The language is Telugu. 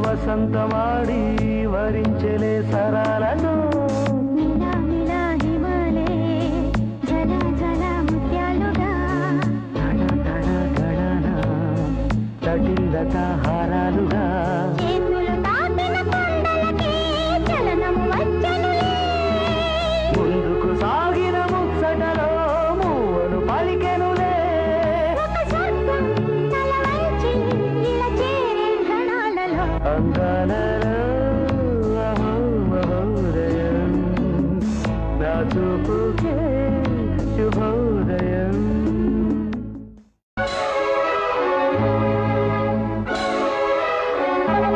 వసంతమాడి వరించెలే సరాలను తటిల్లత హారాలుగా ముందుకు సాగిన ముచ్చటలో మూవలు పలికెనులే అందాల